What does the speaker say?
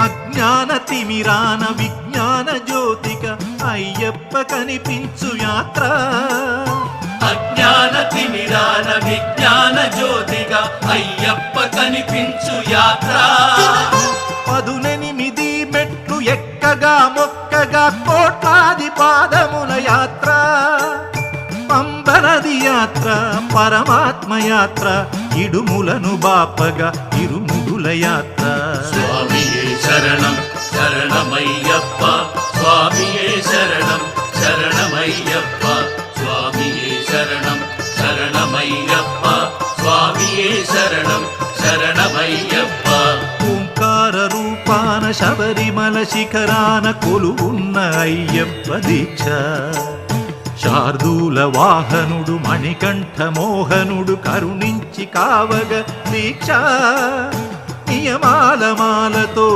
అజ్ఞాన తిమిరాన విజ్ఞాన జ్యోతిక అయ్యప్ప కనిపించు యాత్ర. అజ్ఞాన తిమిరాన విజ్ఞాన జ్యోతిగా అయ్యప్ప కనిపించు యాత్ర. 18 మెట్లు ఎక్కగా మొక్కగా కోట్లాది పాదముల యాత్ర. పంబనది యాత్ర పరమాత్మ యాత్ర ఇడుములను బాపగా ఇరుముడుల యాత్ర. స్వామియే శరణం శరణమయ్యప్ప స్వామియే శరణం శరణమయ్యప్ప స్వామియే శరణం శరణమయ్యప్ప స్వామియే శరణం శరణమయ్యప్ప. ఓంకార రూపాన శబరిమల శిఖరాన కొలువున్న అయ్యప్ప దీక్ష. శార్దూల వాహనుడు మణికంఠ మోహనుడు కరుణించి కావగ దీక్ష. నియమాల మాలతో